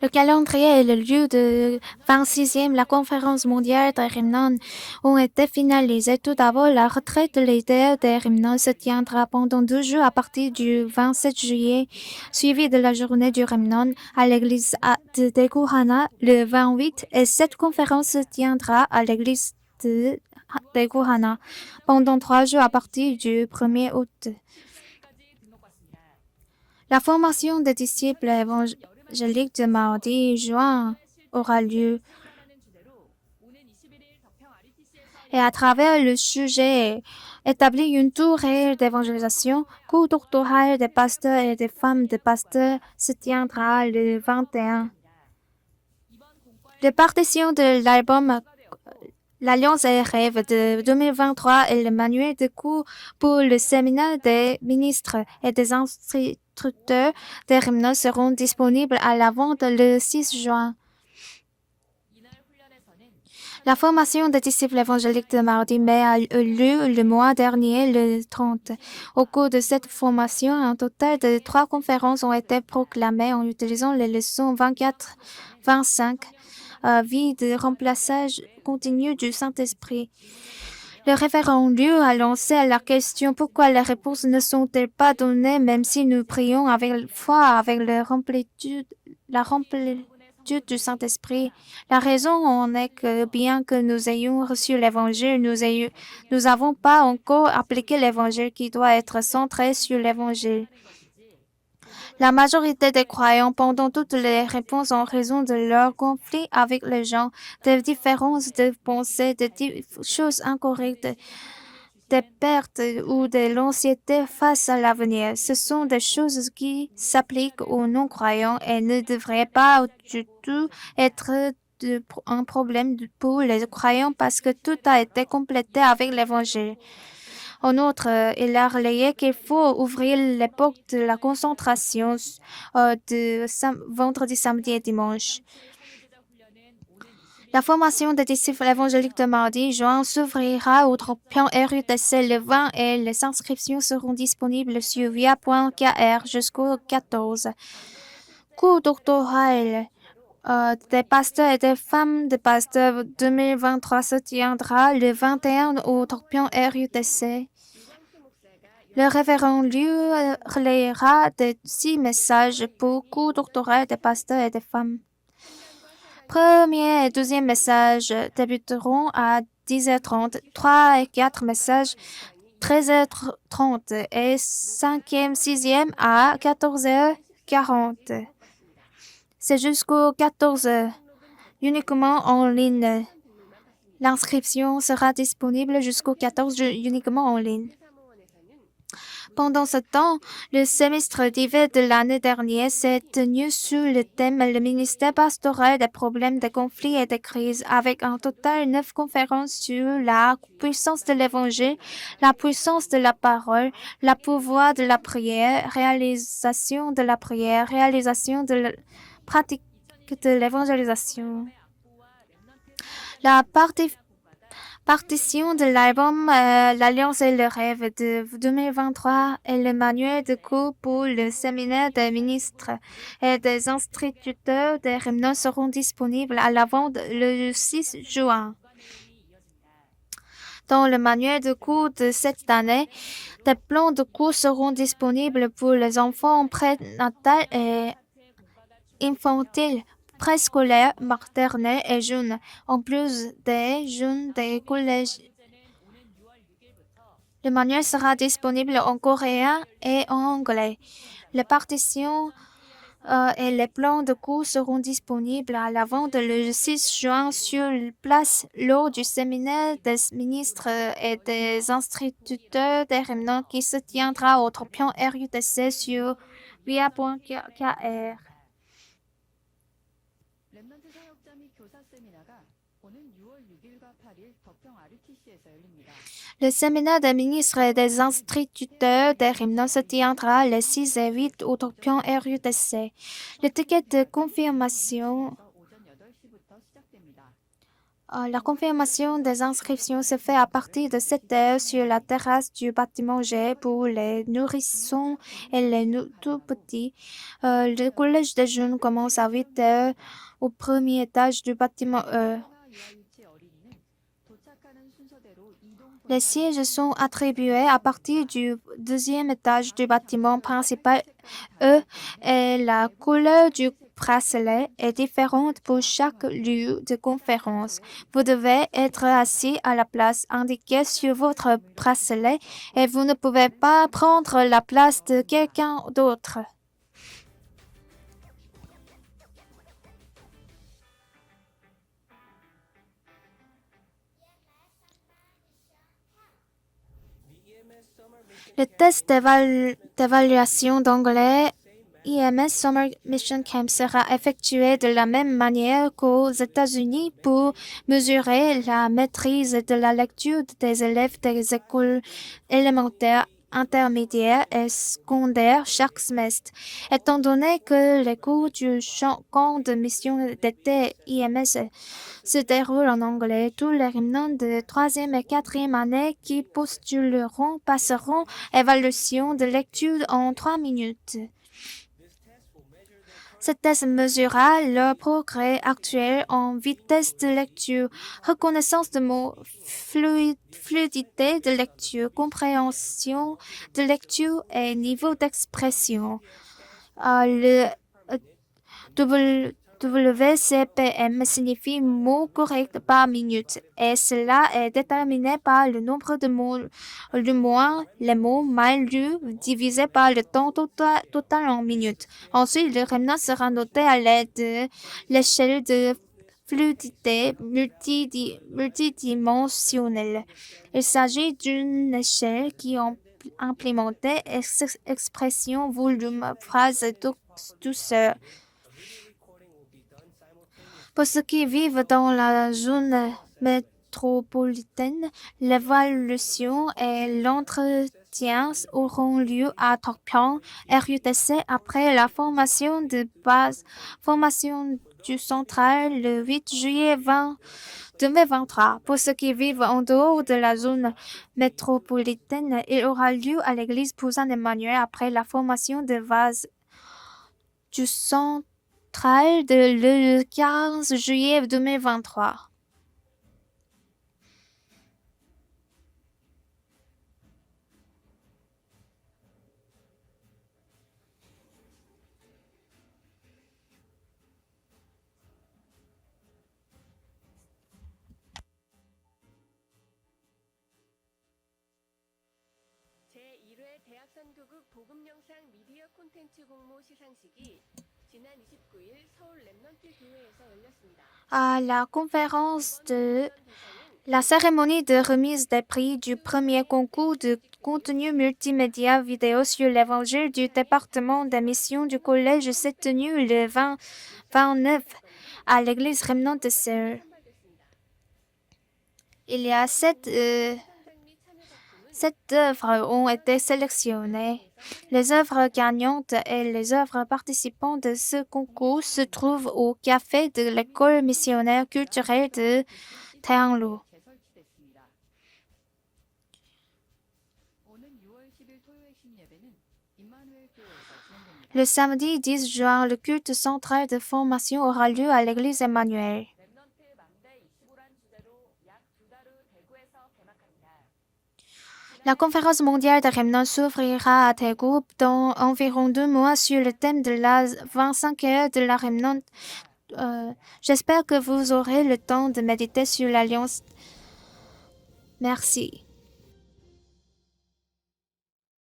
Le calendrier et le lieu de 26e, la conférence mondiale des Rhénans ont été finalisés. Tout d'abord, la retraite de l'idée des Rhénans se tiendra pendant 2 jours à partir du 27 juillet, suivi de la journée du Rhénan à l'église de Deguhana le 28 et cette conférence se tiendra à l'église de Deguhana pendant 3 jours à partir du 1er août. La formation des disciples évangéliques de mardi-juin aura lieu et à travers le sujet établir une tournée d'évangélisation, cours doctoral des pasteurs et des femmes de pasteurs se tiendra le 21. La partition de l'album L'Alliance et Rêve de 2023 et le manuel de cours pour le séminaire des ministres et des instructeurs des Rhénans seront disponibles à la vente le 6 juin. La formation des disciples évangéliques de mardi-mai a eu lieu le mois dernier, le 30. Au cours de cette formation, un total de 3 conférences ont été proclamées en utilisant les leçons 24-25, vie de remplaçage continu du Saint-Esprit. Le révérend Liu a lancé la question pourquoi les réponses ne sont-elles pas données même si nous prions avec foi, avec la remplitude du Saint-Esprit. La raison en est que bien que nous ayons reçu l'Évangile, nous n'avons pas encore appliqué l'Évangile qui doit être centré sur l'Évangile. La majorité des croyants pendant toutes les réponses en raison de leur conflit avec les gens, des différences de pensée, des choses incorrectes, des pertes ou de l'anxiété face à l'avenir. Ce sont des choses qui s'appliquent aux non-croyants et ne devraient pas du tout être un problème pour les croyants parce que tout a été complété avec l'Évangile. En outre, il a relayé qu'il faut ouvrir l'époque de la concentration de vendredi, samedi et dimanche. La formation des disciples évangéliques de mardi-juin s'ouvrira au Trompion RUTC le 20 et les inscriptions seront disponibles sur via.kr jusqu'au 14. Cours doctoral des pasteurs et des femmes de pasteurs 2023 se tiendra le 21 au Trompion RUTC. Le révérend Liu relayera 6 messages pour cours doctoral des pasteurs et des femmes. Premier et deuxième message débuteront à 10h30, 3 et 4 messages 13h30 et 5e, 6e à 14h40. C'est jusqu'au 14h, uniquement en ligne. L'inscription sera disponible jusqu'au 14 uniquement en ligne. Pendant ce temps, le semestre d'hiver de l'année dernière s'est tenu sur le thème le ministère pastoral des problèmes, des conflits et des crises, avec un total de 9 conférences sur la puissance de l'Évangile, la puissance de la parole, la pouvoir de la prière, réalisation de la prière, réalisation de la pratique de l'évangélisation. La partition de l'album L'Alliance et le Rêve de 2023 et le manuel de cours pour le séminaire des ministres et des instructeurs des Rhénans seront disponibles à la vente le 6 juin. Dans le manuel de cours de cette année, des plans de cours seront disponibles pour les enfants prénatals et infantiles, préscolaires, maternels et jeunes, en plus des jeunes des collèges. Le manuel sera disponible en coréen et en anglais. Les partitions et les plans de cours seront disponibles à la vente le 6 juin sur place lors du séminaire des ministres et des instructeurs des Rhénans qui se tiendra au Trompion RUTC sur via.kr. Le séminaire des ministres et des instructeurs des Rhénans se tiendra les 6 et 8 au Trompion RUTC. Le ticket de confirmation La confirmation des inscriptions se fait à partir de 7 heures sur la terrasse du bâtiment G pour les nourrissons et les tout petits. Le collège des jeunes commence à 8 heures au premier étage du bâtiment E. Les sièges sont attribués à partir du deuxième étage du bâtiment principal E et la couleur du bracelet est différente pour chaque lieu de conférence. Vous devez être assis à la place indiquée sur votre bracelet et vous ne pouvez pas prendre la place de quelqu'un d'autre. Le test d'évaluation d'anglais IMS Summer Mission Camp sera effectué de la même manière qu'aux États-Unis pour mesurer la maîtrise de la lecture des élèves des écoles élémentaires, intermédiaires et secondaires chaque semestre. Étant donné que les cours du camp de mission d'été IMS se déroulent en anglais, tous les remnants de troisième et quatrième année qui postuleront passeront évaluation de lecture en 3 minutes. Ce test mesurera leur progrès actuel en vitesse de lecture, reconnaissance de mots, fluidité de lecture, compréhension de lecture et niveau d'expression. Le WCPM signifie mots corrects par minute et cela est déterminé par le nombre de mots, le moins les mots mal lus divisé par le temps total en minutes. Ensuite, le remnant sera noté à l'aide de l'échelle de fluidité multidimensionnelle. Il s'agit d'une échelle qui implémente expression, volume, phrase, douceur. Pour ceux qui vivent dans la zone métropolitaine, l'évaluation et l'entretien auront lieu à Tokyo, RUTC, après la formation de base, formation du central le 8 juillet 2023. Pour ceux qui vivent en dehors de la zone métropolitaine, il aura lieu à l'église Busan-Emmanuel après la formation de base du central le 15 juillet 2023. 제1회 대학선교국 복음영상 미디어 콘텐츠 공모 시상식이 지난 29일 서울 랩넌트 교회에서 열렸습니다. À la conférence de la cérémonie de remise des prix du premier concours de contenu multimédia vidéo sur l'évangile du département des missions du collège s'est tenue le 29 à l'église Remnant de Séoul. Il y a sept œuvres ont été sélectionnées. Les œuvres gagnantes et les œuvres participantes de ce concours se trouvent au café de l'école missionnaire culturelle de Taeanglo. Le samedi 10 juin, le culte central de formation aura lieu à l'église Emmanuel. La conférence mondiale des remnants s'ouvrira à Daegu dans environ 2 mois sur le thème de la 25 heures de la remnant. J'espère que vous aurez le temps de méditer sur l'Alliance. Merci.